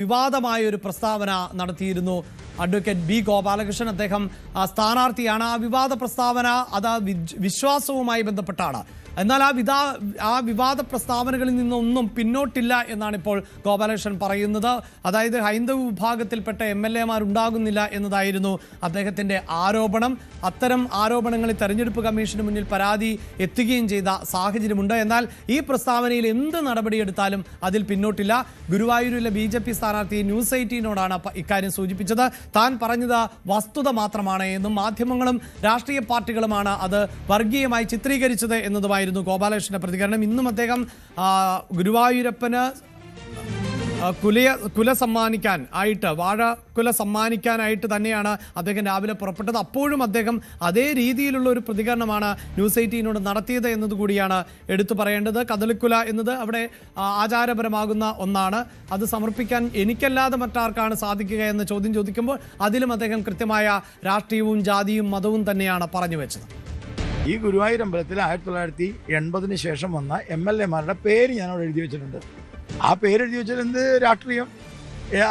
വിവാദമായ ഒരു പ്രസ്താവന നടത്തിയിരുന്നു അഡ്വക്കേറ്റ് ബി ഗോപാലകൃഷ്ണൻ. അദ്ദേഹം സ്ഥാനാർത്ഥിയാണ്. ആ വിവാദ പ്രസ്താവന അത് വിശ്വാസവുമായി ബന്ധപ്പെട്ടാണ്. എന്നാൽ ആ വിവാദ പ്രസ്താവനകളിൽ നിന്നൊന്നും പിന്നോട്ടില്ല എന്നാണ് ഇപ്പോൾ ഗോപാലകൃഷ്ണൻ പറയുന്നത്. അതായത് ഹൈന്ദവ വിഭാഗത്തിൽപ്പെട്ട MLA-മാർ ഉണ്ടാകുന്നില്ല എന്നതായിരുന്നു അദ്ദേഹത്തിന്റെ ആരോപണം. അത്തരം ആരോപണങ്ങളിൽ തെരഞ്ഞെടുപ്പ് കമ്മീഷന് മുന്നിൽ പരാതി എത്തുകയും ചെയ്ത സാഹചര്യമുണ്ട്. എന്നാൽ ഈ പ്രസ്താവനയിൽ എന്ത് നടപടിയെടുത്താലും അതിൽ പിന്നോട്ടില്ല. ഗുരുവായൂരിലെ BJP സ്ഥാനാർത്ഥി ന്യൂസ് 18നോടാണ് ഇക്കാര്യം സൂചിപ്പിച്ചത്. താൻ പറഞ്ഞത് വസ്തുത മാത്രമാണ് എന്നും മാധ്യമങ്ങളും രാഷ്ട്രീയ പാർട്ടികളുമാണ് അത് വർഗീയമായി ചിത്രീകരിച്ചത് എന്നതുമായിരുന്നു ഗോപാലകൃഷ്ണന്റെ പ്രതികരണം. ഇന്നും അദ്ദേഹം ഗുരുവായൂരപ്പന് കുല സമ്മാനിക്കാൻ ആയിട്ട് വാഴക്കുല സമ്മാനിക്കാനായിട്ട് തന്നെയാണ് അദ്ദേഹം രാവിലെ പുറപ്പെട്ടത്. അപ്പോഴും അദ്ദേഹം അതേ രീതിയിലുള്ള ഒരു പ്രതികരണമാണ് ന്യൂസ് 18നോട് നടത്തിയത് എന്നതുകൂടിയാണ് എടുത്തു പറയേണ്ടത്. കദളിക്കുല എന്നത് അവിടെ ആചാരപരമാകുന്ന ഒന്നാണ്. അത് സമർപ്പിക്കാൻ എനിക്കല്ലാതെ മറ്റാർക്കാണ് സാധിക്കുക എന്ന ചോദ്യം ചോദിക്കുമ്പോൾ അതിലും അദ്ദേഹം കൃത്യമായ രാഷ്ട്രീയവും ജാതിയും മതവും തന്നെയാണ് പറഞ്ഞു വെച്ചത്. ഈ ഗുരുവായൂർ അമ്പലത്തിൽ 1980 ശേഷം വന്ന MLA-മാരുടെ പേര് ഞാനവിടെ എഴുതി വെച്ചിട്ടുണ്ട്. ആ പേരെഴുതി വെച്ചാൽ എന്ത് രാഷ്ട്രീയം?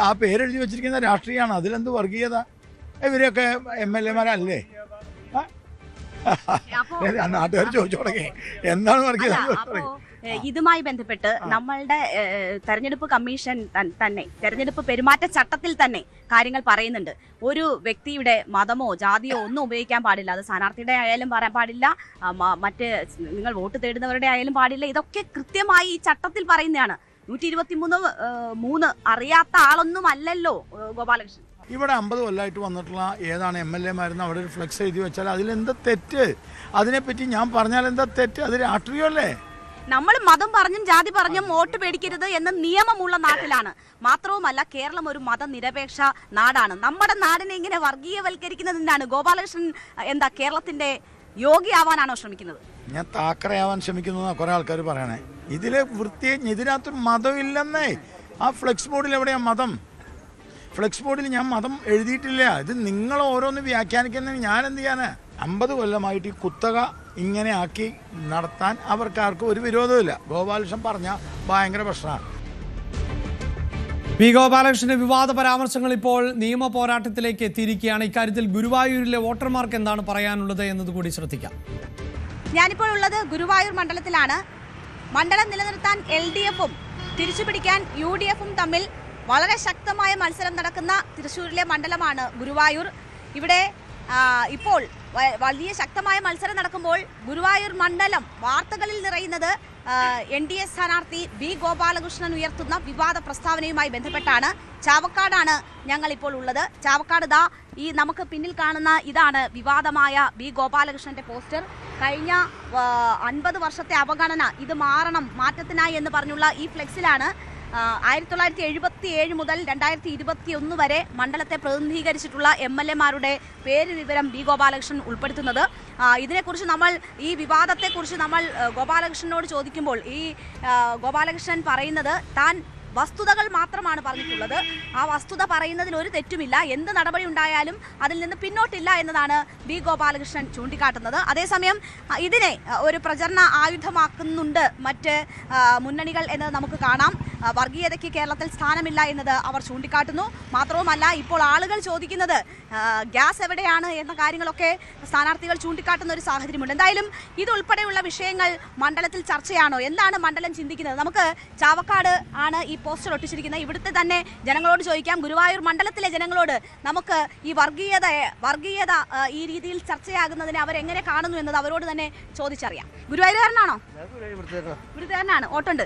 ആ പേരെഴുതി വെച്ചിരിക്കുന്ന രാഷ്ട്രീയമാണ്. അതിലെന്ത് വർഗീയത? ഇവരൊക്കെ MLA-മാരല്ലേ? നാട്ടുകാർ ചോദിച്ചു തുടങ്ങി എന്താണ് വർഗീയത. ഇതുമായി ബന്ധപ്പെട്ട് നമ്മളുടെ തെരഞ്ഞെടുപ്പ് കമ്മീഷൻ തന്നെ തെരഞ്ഞെടുപ്പ് പെരുമാറ്റച്ചട്ടത്തിൽ തന്നെ കാര്യങ്ങൾ പറയുന്നുണ്ട്. ഒരു വ്യക്തിയുടെ മതമോ ജാതിയോ ഒന്നും ഉപയോഗിക്കാൻ പാടില്ല. അത് സ്ഥാനാർത്ഥിയുടെ ആയാലും പറയാൻ പാടില്ല, മറ്റ് നിങ്ങൾ വോട്ട് തേടുന്നവരുടെ ആയാലും പാടില്ല. ഇതൊക്കെ കൃത്യമായി ഈ ചട്ടത്തിൽ പറയുന്നതാണ്. 123 അറിയാത്ത ആളൊന്നും അല്ലല്ലോ ഗോപാലകൃഷ്ണൻ. ഇവിടെ 50 കൊല്ലമായിട്ട് വന്നിട്ടുള്ള ഏതാണ് MLA-മാരെന്ന് അവിടെ ഒരു ഫ്ലെക്സ് എഴുതി വെച്ചാൽ അതിലെന്താ തെറ്റ്? അതിനെപ്പറ്റി ഞാൻ പറഞ്ഞാൽ എന്താ തെറ്റ്? അത് രാഷ്ട്രീയമല്ലേ? നമ്മൾ മതം പറഞ്ഞും ജാതി പറഞ്ഞും വോട്ട് പേടിക്കരുത് എന്ന നിയമമുള്ള നാട്ടിലാണ്. മാത്രവുമല്ല കേരളം ഒരു മതനിരപേക്ഷ നാടാണ്. നമ്മുടെ നാടിനെ ഇങ്ങനെ വർഗീയവൽക്കരിക്കുന്നതിനാണ് ഗോപാലകൃഷ്ണൻ എന്താ കേരളത്തിന്റെ യോഗിയാവാനാണോ ശ്രമിക്കുന്നത്? ഞാൻ താക്കറയാവാൻ ശ്രമിക്കുന്നു കുറെ ആൾക്കാർ പറയണേ. ഇതിലെ ഇതിനകത്ത് മതമില്ലെന്നേ. ആ ഫ്ലെക്സ് ബോർഡിൽ എവിടെയാ മതം? ഫ്ലെക്സ് ബോർഡിൽ ഞാൻ മതം എഴുതിയിട്ടില്ല. ഇത് നിങ്ങൾ ഓരോന്ന് വ്യാഖ്യാനിക്കുന്നതിന് ഞാൻ എന്ത് ചെയ്യാനാ? 50 കൊല്ലമായിട്ട് ഈ കുത്തക ഇങ്ങനെ ആക്കി നടത്താൻ അവർക്കാർക്കും ഒരു വിരോധമില്ല. ഗോപാലകൃഷ്ണൻ പറഞ്ഞ ഭയങ്കര പ്രശ്നമാണ്. പി ഗോപാലകൃഷ്ണന്റെ വിവാദ പരാമർശങ്ങൾ ഇപ്പോൾ നിയമ പോരാട്ടത്തിലേക്ക് എത്തിയിരിക്കുകയാണ്. ഇക്കാര്യത്തിൽ ഗുരുവായൂരിലെ വോട്ടർമാർക്ക് എന്താണ് പറയാനുള്ളത് എന്നതുകൂടി ശ്രദ്ധിക്കാം. ഞാനിപ്പോൾ ഉള്ളത് ഗുരുവായൂർ മണ്ഡലത്തിലാണ്. മണ്ഡലം നിലനിർത്താൻ LDF-ഉം തിരിച്ചുപിടിക്കാൻ UDF-ഉം തമ്മിൽ വളരെ ശക്തമായ മത്സരം നടക്കുന്ന തൃശ്ശൂരിലെ മണ്ഡലമാണ് ഗുരുവായൂർ. ഇവിടെ ഇപ്പോൾ വലിയ ശക്തമായ മത്സരം നടക്കുമ്പോൾ ഗുരുവായൂർ മണ്ഡലം വാർത്തകളിൽ നിറയുന്നത് NDA സ്ഥാനാർത്ഥി ബി ഗോപാലകൃഷ്ണൻ ഉയർത്തുന്ന വിവാദ പ്രസ്താവനയുമായി ബന്ധപ്പെട്ടാണ്. ചാവക്കാടാണ് ഞങ്ങളിപ്പോൾ ഉള്ളത്. ചാവക്കാട് ഈ നമുക്ക് പിന്നിൽ കാണുന്ന ഇതാണ് വിവാദമായ ബി ഗോപാലകൃഷ്ണന്റെ പോസ്റ്റർ. കഴിഞ്ഞ 50 വർഷത്തെ അവഗണന ഇത് മാറ്റത്തിനായി എന്ന് പറഞ്ഞുള്ള ഈ ഫ്ലെക്സിലാണ് 1977 മുതൽ 2021 വരെ മണ്ഡലത്തെ പ്രതിനിധീകരിച്ചിട്ടുള്ള MLA-മാരുടെ പേര് വിവരം ബി ഗോപാലകൃഷ്ണൻ ഉൾപ്പെടുത്തുന്നത്. ഇതിനെക്കുറിച്ച് ഈ വിവാദത്തെക്കുറിച്ച് നമ്മൾ ഗോപാലകൃഷ്ണനോട് ചോദിക്കുമ്പോൾ ഗോപാലകൃഷ്ണൻ പറയുന്നത് താൻ വസ്തുതകൾ മാത്രമാണ് പറഞ്ഞിട്ടുള്ളത്. ആ വസ്തുത പറയുന്നതിൽ ഒരു തെറ്റുമില്ല. എന്ത് നടപടി ഉണ്ടായാലും അതിൽ നിന്ന് പിന്നോട്ടില്ല എന്നതാണ് ബി ഗോപാലകൃഷ്ണൻ ചൂണ്ടിക്കാട്ടുന്നത്. അതേസമയം ഇതിനെ ഒരു പ്രചരണ ആയുധമാക്കുന്നുണ്ട് മറ്റ് മുന്നണികൾ എന്നത് നമുക്ക് കാണാം. വർഗീയതയ്ക്ക് കേരളത്തിൽ സ്ഥാനമില്ല എന്നത് അവർ ചൂണ്ടിക്കാട്ടുന്നു. മാത്രവുമല്ല ഇപ്പോൾ ആളുകൾ ചോദിക്കുന്നത് ഗ്യാസ് എവിടെയാണ് എന്ന കാര്യങ്ങളൊക്കെ സ്ഥാനാർത്ഥികൾ ചൂണ്ടിക്കാട്ടുന്ന ഒരു സാഹചര്യമുണ്ട്. എന്തായാലും ഇതുൾപ്പെടെയുള്ള വിഷയങ്ങൾ മണ്ഡലത്തിൽ ചർച്ചയാണോ? എന്താണ് മണ്ഡലം ചിന്തിക്കുന്നത്? നമുക്ക് ചാവക്കാട് ആണ് ഈ പോസ്റ്റർ ഒട്ടിച്ചിരിക്കുന്നത്. ഇവിടുത്തെ തന്നെ ജനങ്ങളോട് ചോദിക്കാം. ഗുരുവായൂർ മണ്ഡലത്തിലെ ജനങ്ങളോട് നമുക്ക് ഈ വർഗീയത ഈ രീതിയിൽ ചർച്ചയാകുന്നതിനെ അവരെങ്ങനെ കാണുന്നു എന്നത് അവരോട് തന്നെ ചോദിച്ചറിയാം. ഗുരുവായൂരുകാരനാണോ? ഇവിടുത്തുകാരനാണ്. വോട്ടുണ്ട്.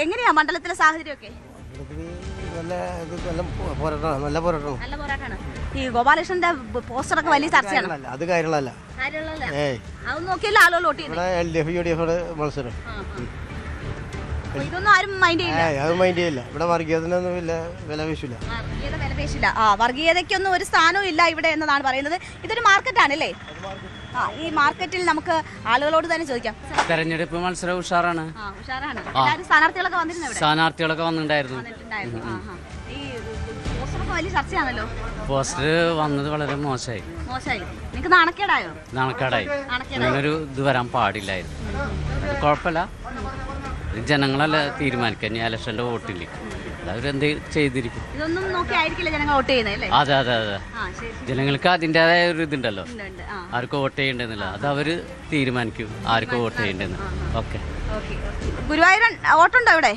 എങ്ങനെയാ മണ്ഡലത്തിലെ സാഹചര്യമൊക്കെ? നല്ല പോരാട്ടമാണ്. ഈ ഗോപാലകൃഷ്ണന്റെ പോസ്റ്ററൊക്കെ വലിയ ചർച്ചയാണ്. അത് കാര്യങ്ങളല്ല. അതൊന്നും നോക്കിയല്ല ആളുകൾ വോട്ട് ചെയ്യുന്നത്. മത്സരം ഇതൊന്നും ആരും മൈൻഡ് ചെയ്യില്ല. ഇവിടെ വർഗീയതയൊന്നും വില പേശില്ല. വർഗീയതയ്ക്കൊന്നും ഒരു സ്ഥാനവും ഇല്ല ഇവിടെ എന്നതാണ് പറയുന്നത്. ഇതൊരു മാർക്കറ്റാണല്ലേ? ഈ മാർക്കറ്റിൽ നമുക്ക് ആളുകളോട് തന്നെ ചോദിക്കാം. തെരഞ്ഞെടുപ്പ് മത്സരം ഉഷാറാണ്. സ്ഥാനാർത്ഥികളൊക്കെ വന്നിട്ടുണ്ടായിരുന്നു. ഈ പോസ്റ്ററൊക്കെ വലിയ ചർച്ചയാണല്ലോ. പോസ്റ്റർ വന്നത് വളരെ മോശമായി. നിങ്ങൾക്ക് നാണക്കേടായോ? നാണക്കേടായി. ഇങ്ങനൊരു ഇത് വരാൻ പാടില്ലായിരുന്നു. കുഴപ്പമില്ല, ജനങ്ങളല്ല തീരുമാനിക്കുക. ഇനി ഇലക്ഷൻ്റെ വോട്ടില്ലേ അവരെന്ത് ചെയ്തിരിക്കും. ഇതൊന്നും നോക്കി ആയിരിക്കില്ല ജനങ്ങൾ വോട്ട് ചെയ്യുന്നത് അല്ലേ? അതെ അതെ അതെ. ജനങ്ങൾക്ക് അതിൻ്റെതായ ഒരു ഇതുണ്ടല്ലോ, ആർക്ക് വോട്ട് ചെയ്യേണ്ടതെന്നില്ല. അത് അവര് തീരുമാനിക്കും ആർക്ക് വോട്ട് ചെയ്യേണ്ടതെന്ന്. ഓക്കെ. ഗുരുവായൂരൻ വോട്ടുണ്ടോ ഇവിടെ?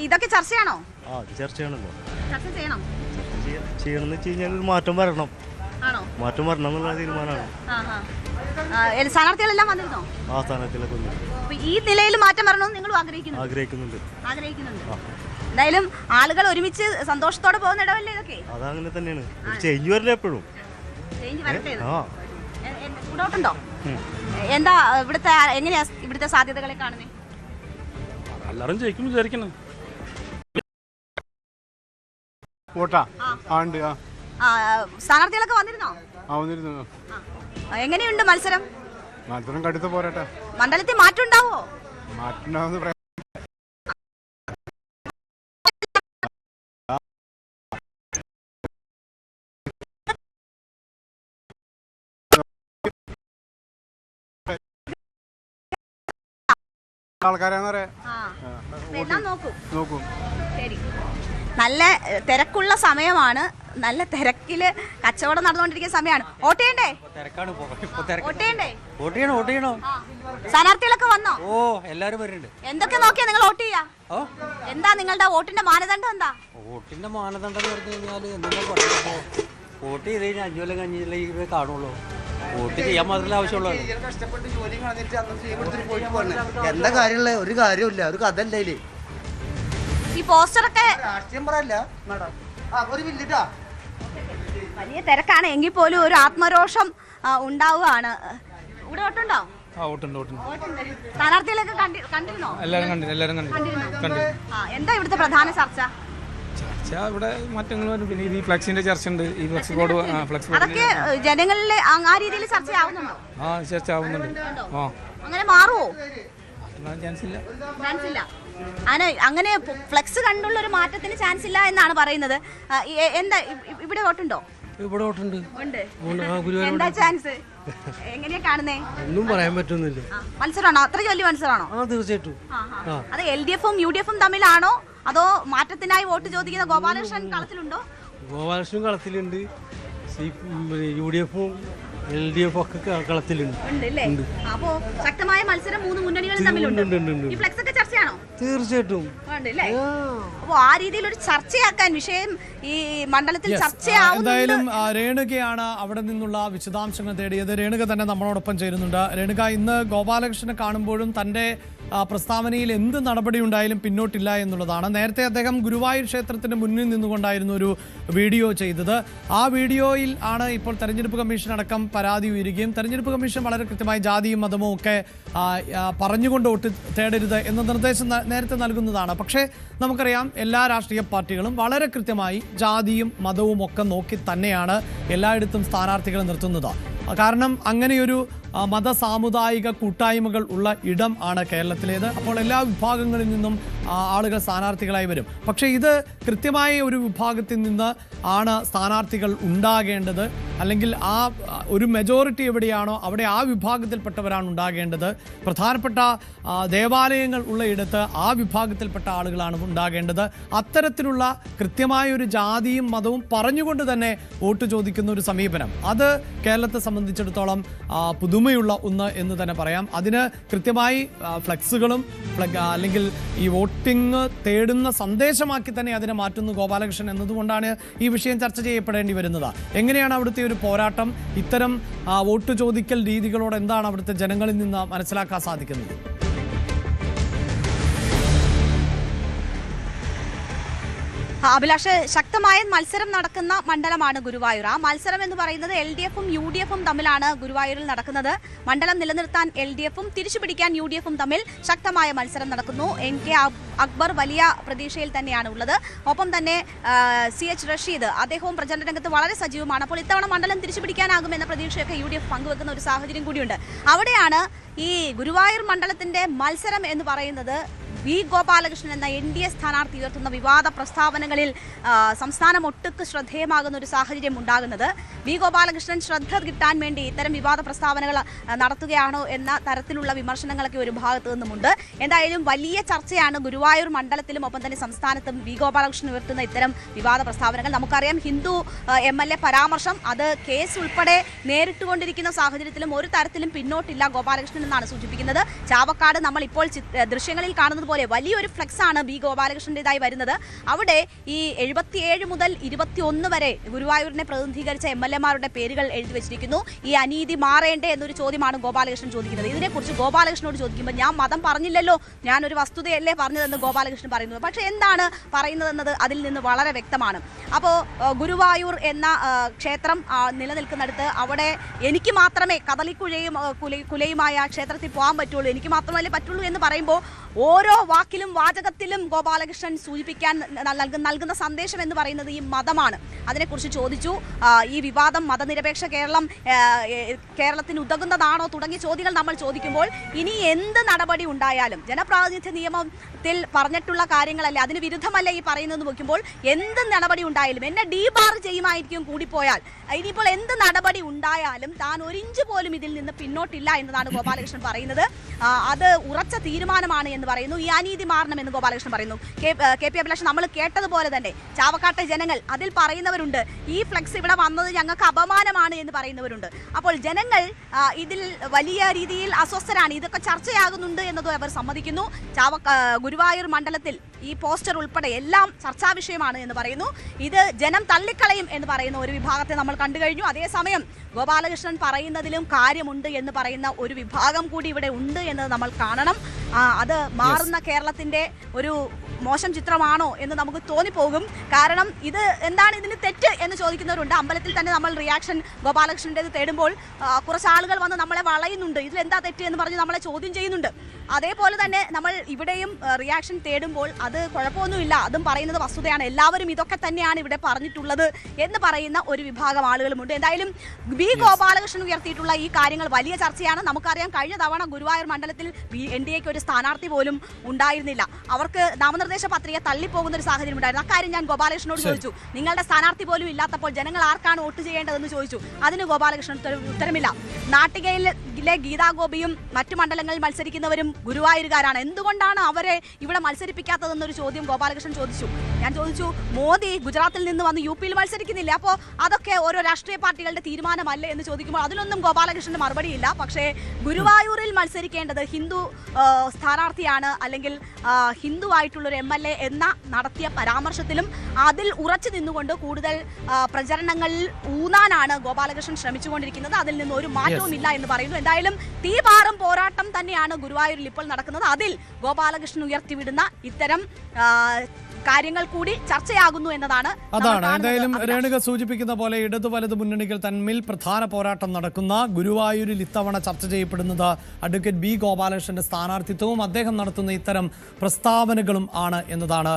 ഇതൊക്കെ ചർച്ചയാണോ? ചർച്ച ചെയ്യണമല്ലോ. ചർച്ച ചെയ്യണം. ചെയ്യണമെന്ന് വെച്ച് കഴിഞ്ഞാൽ ഒരു മാറ്റം വരണം. ആണോ? മാറ്റം വരണം എന്നുള്ള തീരുമാനമാണ്. സ്ഥാനാർത്ഥികളെല്ലാം വന്നിരുന്നോ? ആ സ്ഥാനത്തിലൊക്കെ വന്നു. ഈ നിലയിൽ മാറ്റം വരണമെന്ന് നിങ്ങൾ ആഗ്രഹിക്കുന്നുണ്ട്. എന്തായാലും ആളുകൾ ഒരുമിച്ച് സന്തോഷത്തോടെ പോകുന്ന ഇടമല്ലേ ഇതൊക്കെ? അതങ്ങനെ തന്നെയാണ്. ചേഞ്ച് വരില്ല എപ്പോഴും. ഉണ്ടോ? എന്താ ഇവിടുത്തെ എങ്ങനെയാ ഇവിടുത്തെ സാധ്യതകളെ കാണുന്നത്? എല്ലാരും ജയിക്കും വിചാരിക്കണം. സ്ഥാനാർത്ഥികളൊക്കെ വന്നിരുന്നോ? എങ്ങനെയുണ്ട് മത്സരം? മത്സരം കടുത്ത പോരാട്ടെ. മണ്ഡലത്തിൽ മാറ്റം ഉണ്ടാവോ? ആൾക്കാരാന്ന് പറയാ. നോക്കും. ശരി. നല്ല തിരക്കുള്ള സമയമാണ്. നല്ല തിരക്കില് കച്ചവടം നടന്നുകൊണ്ടിരിക്കുന്ന സമയമാണ്. വോട്ട് ചെയ്യണ്ടേ? വോട്ട് ചെയ്യണോ? സ്ഥാനാർത്ഥികളൊക്കെ വന്നോ? ഓ, എല്ലാരും വരുന്നുണ്ട്. എന്തൊക്കെ നോക്കിയാ നിങ്ങൾ വോട്ട് ചെയ്യാ? എന്താ നിങ്ങളുടെ വോട്ടിന്റെ മാനദണ്ഡം എന്താ? വോട്ടിന്റെ മാനദണ്ഡം എന്ന് പറഞ്ഞു കഴിഞ്ഞാല് എന്തെങ്കിലും പറയുമ്പോ വോട്ട് ചെയ്ത് കഴിഞ്ഞാൽ 5 കൊല്ലം കഴിഞ്ഞില്ലേ കാണുള്ളൂ. വോട്ട് ചെയ്യാൻ മാത്രമല്ല ആവശ്യമുള്ളൂ. എന്താ കാര്യമുള്ള ഒരു കാര്യമില്ല. ഒരു കഥ ഉണ്ടായില്ലേ? ഈ പോസ്റ്ററൊക്കെ രാഷ്ട്രീയം പറയല്ല മാഡം. ഒരു മിനിറ്റാ. വലിയ തിരക്കാണ് എങ്കിൽ പോലും ഒരു ആത്മരോഷം ഉണ്ടാവുകയാണ്. ഇവിടെ വോട്ടുണ്ടോ? സ്ഥാനാർത്ഥികളൊക്കെ കണ്ടിരുന്നോ? എന്താ ഇവിടുത്തെ പ്രധാന ചർച്ച? ഇവിടെ മാറ്റങ്ങൾ വരും. പിന്നെ ഈ ഫ്ലെക്സിന്റെ ചർച്ച ഉണ്ട്. ഈ ഫ്ലെക്സ് ബോർഡ് അതൊക്കെ ജനങ്ങളിലെ ആ രീതിയിൽ ചർച്ചയാവുന്നുണ്ടോ? ചർച്ച ആവുന്നുണ്ട്. അങ്ങനെ മാറുമോ? ചാൻസ് ഇല്ല. അങ്ങനെ ഫ്ലെക്സ് കണ്ടുള്ള ഒരു മാറ്റത്തിന് ചാൻസ് ഇല്ല എന്നാണ് പറയുന്നത്. എന്താ ഇവിടെ വോട്ടുണ്ടോ? ഇവിടെ വോട്ടുണ്ട്. എന്താ ചാൻസ്? എങ്ങനെയാ കാണുന്നേ? ഒന്നും പറയാൻ പറ്റുന്നില്ല. മത്സരമാണോ? അത്രയ്ക്ക് വലിയ മത്സരമാണോ? തീർച്ചയായിട്ടും. അത് LDFും UDFും തമ്മിലാണോ അതോ മാറ്റത്തിനായി വോട്ട് ചോദിക്കുന്ന ഗോപാലകൃഷ്ണൻ കളത്തിലുണ്ടോ? ഗോപാലകൃഷ്ണൻ കളത്തിലുണ്ട്. UDFും LDF ഒക്കെ കളത്തിലുണ്ട്. അപ്പോ ശക്തമായ മത്സരം 3 മുന്നണികളും തമ്മിലുണ്ട്. ഈ ഫ്ലെക്സ് ഒക്കെ ചർച്ചയാണോ? തീർച്ചയായിട്ടും. അപ്പോ ആ രീതിയിൽ ഒരു ചർച്ചയാക്കാൻ വിഷയം ഈ മണ്ഡലത്തിൽ ചർച്ചയാവും. എന്തായാലും രേണുകയാണ് അവിടെ നിന്നുള്ള വിശദാംശങ്ങൾ തേടിയത്. രേണുക തന്നെ നമ്മളോടൊപ്പം ചേരുന്നുണ്ട്. രേണുക, ഇന്ന് ഗോപാലകൃഷ്ണനെ കാണുമ്പോഴും തന്റെ പ്രസ്താവനയിൽ എന്ത് നടപടി ഉണ്ടായാലും പിന്നോട്ടില്ല എന്നുള്ളതാണ്. നേരത്തെ അദ്ദേഹം ഗുരുവായൂർ ക്ഷേത്രത്തിന്റെ മുന്നിൽ നിന്നുകൊണ്ടായിരുന്നു ഒരു വീഡിയോ ചെയ്തത്. ആ വീഡിയോയിൽ ആണ് ഇപ്പോൾ തെരഞ്ഞെടുപ്പ് കമ്മീഷൻ അടക്കം പരാതി ഉയരുകയും തെരഞ്ഞെടുപ്പ് കമ്മീഷൻ വളരെ കൃത്യമായി ജാതിയും മതവും ഒക്കെ പറഞ്ഞുകൊണ്ട് വോട്ട് തേടരുത് എന്ന നിർദ്ദേശം നേരത്തെ നൽകുന്നതാണ്. പക്ഷേ നമുക്കറിയാം, എല്ലാ രാഷ്ട്രീയ പാർട്ടികളും വളരെ കൃത്യമായി ജാതിയും മതവും ഒക്കെ നോക്കി തന്നെയാണ് എല്ലായിടത്തും സ്ഥാനാർത്ഥികളെ നിർത്തുന്നത്. കാരണം അങ്ങനെയൊരു മത സാമുദായിക കൂട്ടായ്മകൾ ഉള്ള ഇടം ആണ് കേരളത്തിലേത്. അപ്പോൾ എല്ലാ വിഭാഗങ്ങളിൽ നിന്നും ആളുകൾ സ്ഥാനാർത്ഥികളായി വരും. പക്ഷേ ഇത് കൃത്യമായ ഒരു വിഭാഗത്തിൽ നിന്ന് ആണ് സ്ഥാനാർത്ഥികൾ ഉണ്ടാകേണ്ടത്. അല്ലെങ്കിൽ ആ ഒരു മെജോറിറ്റി എവിടെയാണോ അവിടെ ആ വിഭാഗത്തിൽപ്പെട്ടവരാണ് ഉണ്ടാകേണ്ടത്. പ്രധാനപ്പെട്ട ദേവാലയങ്ങൾ ഉള്ളയിടത്ത് ആ വിഭാഗത്തിൽപ്പെട്ട ആളുകളാണ് ഉണ്ടാകേണ്ടത്. അത്തരത്തിലുള്ള കൃത്യമായ ഒരു ജാതിയും മതവും പറഞ്ഞുകൊണ്ട് തന്നെ വോട്ട് ചോദിക്കുന്ന ഒരു സമീപനം, അത് കേരളത്തെ സംബന്ധിച്ചിടത്തോളം പുതുമയുള്ള ഒന്ന് എന്ന് തന്നെ പറയാം. അതിന് കൃത്യമായി ഫ്ലെക്സുകളും അല്ലെങ്കിൽ ഈ വോട്ടിംഗ് തേടുന്ന സന്ദേശമാക്കി തന്നെ അതിനെ മാറ്റുന്നു ഗോപാലകൃഷ്ണൻ എന്നതുകൊണ്ടാണ് ഈ വിഷയം ചർച്ച ചെയ്യപ്പെടേണ്ടി വരുന്നത്. എങ്ങനെയാണ് അവിടുത്തെ ഒരു പോരാട്ടം? ഇത്തരം വോട്ട് ചോദിക്കൽ രീതികളോട് എന്താണ് അവിടുത്തെ ജനങ്ങളിൽ നിന്ന് മനസ്സിലാക്കാൻ സാധിക്കുന്നത്? അഭിലാഷ്, ശക്തമായ മത്സരം നടക്കുന്ന മണ്ഡലമാണ് ഗുരുവായൂർ. ആ മത്സരം എന്ന് പറയുന്നത് LDFും UDFും തമ്മിലാണ് ഗുരുവായൂരിൽ നടക്കുന്നത്. മണ്ഡലം നിലനിർത്താൻ LDFും തിരിച്ചുപിടിക്കാൻ UDFും തമ്മിൽ ശക്തമായ മത്സരം നടക്കുന്നു. NK അക്ബർ വലിയ പ്രതീക്ഷയിൽ തന്നെയാണ് ഉള്ളത്. ഒപ്പം തന്നെ CH റഷീദ്, അദ്ദേഹവും പ്രചരണ രംഗത്ത് വളരെ സജീവമാണ്. അപ്പോൾ ഇത്തവണ മണ്ഡലം തിരിച്ചുപിടിക്കാനാകുമെന്ന പ്രതീക്ഷയൊക്കെ UDF പങ്കുവെക്കുന്ന ഒരു സാഹചര്യം കൂടിയുണ്ട്. അവിടെയാണ് ഈ ഗുരുവായൂർ മണ്ഡലത്തിന്റെ മത്സരം എന്ന് പറയുന്നത് വി ഗോപാലകൃഷ്ണൻ എന്ന NDA സ്ഥാനാർത്ഥി ഉയർത്തുന്ന വിവാദ പ്രസ്താവനകളിൽ സംസ്ഥാനം ഒട്ടുക്ക് ശ്രദ്ധേയമാകുന്ന ഒരു സാഹചര്യം ഉണ്ടാകുന്നത്. വി ഗോപാലകൃഷ്ണൻ ശ്രദ്ധ കിട്ടാൻ വേണ്ടി ഇത്തരം വിവാദ പ്രസ്താവനകൾ നടത്തുകയാണോ എന്ന തരത്തിലുള്ള വിമർശനങ്ങളൊക്കെ ഒരു ഭാഗത്തു നിന്നുമുണ്ട്. എന്തായാലും വലിയ ചർച്ചയാണ് ഗുരുവായൂർ മണ്ഡലത്തിലും ഒപ്പം തന്നെ സംസ്ഥാനത്തും വി ഗോപാലകൃഷ്ണൻ ഉയർത്തുന്ന ഇത്തരം വിവാദ പ്രസ്താവനകൾ. നമുക്കറിയാം ഹിന്ദു MLA പരാമർശം അത് കേസ് ഉൾപ്പെടെ നേരിട്ടുകൊണ്ടിരിക്കുന്ന സാഹചര്യത്തിലും ഒരു തരത്തിലും പിന്നോട്ടില്ല ഗോപാലകൃഷ്ണൻ എന്നാണ് സൂചിപ്പിക്കുന്നത്. ചാവക്കാട് നമ്മൾ ഇപ്പോൾ ദൃശ്യങ്ങളിൽ കാണുന്നത് പോലെ വലിയൊരു ഫ്ലെക്സ് ആണ് വി ഗോപാലകൃഷ്ണന്റേതായി വരുന്നത്. അവിടെ ഈ 77 മുതൽ 21 വരെ ഗുരുവായൂരിനെ പ്രതിനിധീകരിച്ച MLA-മാരുടെ പേരുകൾ എഴുതി വെച്ചിരിക്കുന്നു. ഈ അനീതി മാറേണ്ടേ എന്നൊരു ചോദ്യമാണ് ഗോപാലകൃഷ്ണൻ ചോദിക്കുന്നത്. ഇതിനെക്കുറിച്ച് ഗോപാലകൃഷ്ണനോട് ചോദിക്കുമ്പോൾ ഞാൻ മതം പറഞ്ഞില്ലല്ലോ, ഞാനൊരു വസ്തുതയല്ലേ പറഞ്ഞതെന്ന് ഗോപാലകൃഷ്ണൻ പറയുന്നത്. പക്ഷേ എന്താണ് പറയുന്നതെന്നത് അതിൽ നിന്ന് വളരെ വ്യക്തമാണ്. അപ്പോൾ ഗുരുവായൂർ എന്ന ക്ഷേത്രം നിലനിൽക്കുന്നിടത്ത് അവിടെ എനിക്ക് മാത്രമേ കുലയുമായ ക്ഷേത്രത്തിൽ പോകാൻ പറ്റുള്ളൂ, എനിക്ക് മാത്രമല്ലേ പറ്റുള്ളൂ എന്ന് പറയുമ്പോൾ ഓരോ വാക്കിലും വാചകത്തിലും ഗോപാലകൃഷ്ണൻ സൂചിപ്പിക്കാൻ നൽകുന്ന സന്ദേശം എന്ന് പറയുന്നത് ഈ മതമാണ്. അതിനെക്കുറിച്ച് ചോദിച്ചു. ഈ വിവാദം മതനിരപേക്ഷ കേരളത്തിന് ഉതകുന്നതാണോ തുടങ്ങിയ ചോദ്യങ്ങൾ നമ്മൾ ചോദിക്കുമ്പോൾ ഇനി എന്ത് നടപടി ഉണ്ടായാലും ജനപ്രാതിനിധ്യ നിയമത്തിൽ പറഞ്ഞിട്ടുള്ള കാര്യങ്ങളല്ലേ, അതിന് വിരുദ്ധമല്ലേ ഈ പറയുന്നതെന്ന് നോക്കുമ്പോൾ എന്ത് നടപടി ഉണ്ടായാലും എന്നെ ഡീബാർ ചെയ്യുമായിരിക്കും കൂടിപ്പോയാൽ. ഇനിയിപ്പോൾ എന്ത് നടപടി ഉണ്ടായാലും താൻ ഒരു ഇഞ്ച് പോലും ഇതിൽ നിന്ന് പിന്നോട്ടില്ല എന്നതാണ് ഗോപാലകൃഷ്ണൻ പറയുന്നത്. അത് ഉറച്ച തീരുമാനമാണ് എന്ന് പറയുന്നു. ഈ അനീതി മാറണം എന്ന് ഗോപാലകൃഷ്ണൻ പറയുന്നു. KP അഭിലാഷ് നമ്മൾ കേട്ടതുപോലെ തന്നെ ചാവക്കാട്ടെ ജനങ്ങൾ അതിൽ പറയുന്നവരുണ്ട്, ഈ ഫ്ലെക്സ് ഇവിടെ വന്നത് ഞങ്ങൾക്ക് അപമാനമാണ് എന്ന് പറയുന്നവരുണ്ട്. അപ്പോൾ ജനങ്ങൾ ഇതിൽ വലിയ രീതിയിൽ അസ്വസ്ഥരാണ്. ഇതൊക്കെ ചർച്ചയാകുന്നുണ്ട് എന്നതും അവർ സമ്മതിക്കുന്നു. ഗുരുവായൂർ മണ്ഡലത്തിൽ ഈ പോസ്റ്റർ ഉൾപ്പെടെ എല്ലാം ചർച്ചാ വിഷയമാണ് എന്ന് പറയുന്നു. ഇത് ജനം തള്ളിക്കളയും എന്ന് പറയുന്ന ഒരു വിഭാഗത്തെ നമ്മൾ കണ്ടു കഴിഞ്ഞു. അതേസമയം ഗോപാലകൃഷ്ണൻ പറയുന്നതിലും കാര്യമുണ്ട് എന്ന് പറയുന്ന ഒരു വിഭാഗം കൂടി ഇവിടെ ഉണ്ട് എന്നത് നമ്മൾ കാണണം. അത് മാറുന്ന കേരളത്തിന്റെ ഒരു മോശം ചിത്രമാണോ എന്ന് നമുക്ക് തോന്നിപ്പോകും. കാരണം ഇത് എന്താണ് ഇതിന് തെറ്റ് എന്ന് ചോദിക്കുന്നവരുണ്ട്. അമ്പലത്തിൽ തന്നെ നമ്മൾ റിയാക്ഷൻ ഗോപാലകൃഷ്ണൻ്റെത് തേടുമ്പോൾ കുറച്ച് ആളുകൾ വന്ന് നമ്മളെ വളയുന്നുണ്ട്, ഇതിലെന്താ തെറ്റ് എന്ന് പറഞ്ഞ് നമ്മളെ ചോദ്യം ചെയ്യുന്നുണ്ട്. അതേപോലെ തന്നെ നമ്മൾ ഇവിടെയും റിയാക്ഷൻ തേടുമ്പോൾ അത് കുഴപ്പമൊന്നുമില്ല, അതും പറയുന്നത് വസ്തുതയാണ്, എല്ലാവരും ഇതൊക്കെ തന്നെയാണ് ഇവിടെ പറഞ്ഞിട്ടുള്ളത് എന്ന് പറയുന്ന ഒരു വിഭാഗം ആളുകളുമുണ്ട്. എന്തായാലും വി ഗോപാലകൃഷ്ണൻ ഉയർത്തിയിട്ടുള്ള ഈ കാര്യങ്ങൾ വലിയ ചർച്ചയാണ്. നമുക്കറിയാം കഴിഞ്ഞ തവണ ഗുരുവായൂർ മണ്ഡലത്തിൽ NDAക്ക് ഒരു സ്ഥാനാർത്ഥി പോലും ഉണ്ടായിരുന്നില്ല. അവർക്ക് നാമനിർദ്ദേശ പത്രിക തള്ളിപ്പോകുന്ന ഒരു സാഹചര്യം ഉണ്ടായിരുന്നു. അക്കാര്യം ഞാൻ ഗോപാലകൃഷ്ണനോട് ചോദിച്ചു, നിങ്ങളുടെ സ്ഥാനാർത്ഥി പോലും ഇല്ലാത്തപ്പോൾ ജനങ്ങൾ ആർക്കാണ് വോട്ട് ചെയ്യേണ്ടതെന്ന് ചോദിച്ചു. അതിന് ഗോപാലകൃഷ്ണൻ ഉത്തരമില്ല. നാട്ടികയിലെ ഗീതാഗോപിയും മറ്റു മണ്ഡലങ്ങളിൽ മത്സരിക്കുന്നവരും ഗുരുവായൂരുകാരാണ്, എന്തുകൊണ്ടാണ് അവരെ ഇവിടെ മത്സരിപ്പിക്കാത്തതെന്നൊരു ചോദ്യം ഗോപാലകൃഷ്ണൻ ചോദിച്ചു. ഞാൻ ചോദിച്ചു, മോദി ഗുജറാത്തിൽ നിന്ന് വന്ന് UP-യിൽ മത്സരിക്കുന്നില്ല, അപ്പോൾ അതൊക്കെ ഓരോ രാഷ്ട്രീയ പാർട്ടികളുടെ തീരുമാനമല്ലേ എന്ന് ചോദിക്കുമ്പോൾ അതിലൊന്നും ഗോപാലകൃഷ്ണന് മറുപടിയില്ല. പക്ഷേ ഗുരുവായൂരിൽ മത്സരിക്കേണ്ടത് ഹിന്ദു സ്ഥാനാർത്ഥിയാണ്, അല്ലെങ്കിൽ ഹിന്ദു ആയിട്ടുള്ളൊരു MLA എന്ന നടത്തിയ പരാമർശത്തിലും അതിൽ ഉറച്ചു നിന്നുകൊണ്ട് കൂടുതൽ പ്രചരണങ്ങളിൽ ഊന്നാനാണ് ഗോപാലകൃഷ്ണൻ ശ്രമിച്ചുകൊണ്ടിരിക്കുന്നത്. അതിൽ നിന്ന് ഒരു മാറ്റവും ഇല്ല എന്ന് പറയുന്നു. എന്തായാലും തീപാറും പോരാട്ടം തന്നെയാണ് ഗുരുവായൂരിൽ ഇപ്പോൾ നടക്കുന്നത്. അതിൽ ഗോപാലകൃഷ്ണൻ ഉയർത്തിവിടുന്ന ഇത്തരം കാര്യങ്ങൾ കൂടി ചർച്ചയാകുന്നു എന്നതാണ്. അതാണ് എന്തായാലും രേണുക സൂചിപ്പിക്കുന്ന പോലെ ഇടതു വലത് മുന്നണികൾ തമ്മിൽ പ്രധാന പോരാട്ടം നടക്കുന്ന ഗുരുവായൂരിൽ ഇത്തവണ ചർച്ച ചെയ്യപ്പെടുന്നത് അഡ്വക്കേറ്റ് ബി ഗോപാലകൃഷ്ണന്റെ സ്ഥാനാർത്ഥിത്വവും അദ്ദേഹം നടത്തുന്ന ഇത്തരം പ്രസ്താവനകളും ആണ് എന്നതാണ്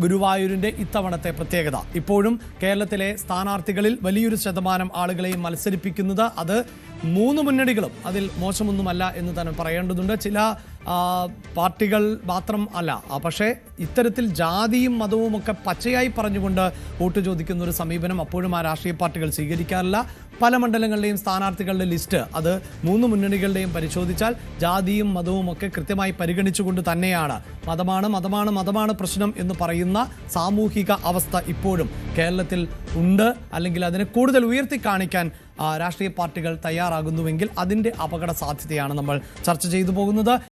ഗുരുവായൂരിന്റെ ഇത്തവണത്തെ പ്രത്യേകത. ഇപ്പോഴും കേരളത്തിലെ സ്ഥാനാർത്ഥികളിൽ വലിയൊരു ശതമാനം ആളുകളെയും മത്സരിപ്പിക്കുന്നത് അത് മൂന്ന് മുന്നണികളും അതിൽ മോശമൊന്നുമല്ല എന്ന് തന്നെ പറയേണ്ടതുണ്ട്. ചില പാർട്ടികൾ മാത്രം അല്ല, പക്ഷേ ഇത്തരത്തിൽ ജാതിയും മതവും ഒക്കെ പച്ചയായി പറഞ്ഞുകൊണ്ട് വോട്ട് ചോദിക്കുന്ന ഒരു സമീപനം അപ്പോഴും ആ രാഷ്ട്രീയ പാർട്ടികൾ സ്വീകരിക്കാറില്ല. പല മണ്ഡലങ്ങളിലെയും സ്ഥാനാർത്ഥികളുടെ ലിസ്റ്റ് അത് മൂന്ന് മുന്നണികളുടെയും പരിശോധിച്ചാൽ ജാതിയും മതവും ഒക്കെ കൃത്യമായി പരിഗണിച്ചുകൊണ്ട് തന്നെയാണ് മതമാണ് പ്രശ്നം എന്ന് പറയുന്ന സാമൂഹിക അവസ്ഥ ഇപ്പോഴും കേരളത്തിൽ ഉണ്ട്. അല്ലെങ്കിൽ അതിനെ കൂടുതൽ ഉയർത്തി കാണിക്കാൻ രാഷ്ട്രീയ പാർട്ടികൾ തയ്യാറാകുന്നുവെങ്കിൽ അതിൻ്റെ അപകട സാധ്യതയാണ് നമ്മൾ ചർച്ച ചെയ്തു പോകുന്നത്.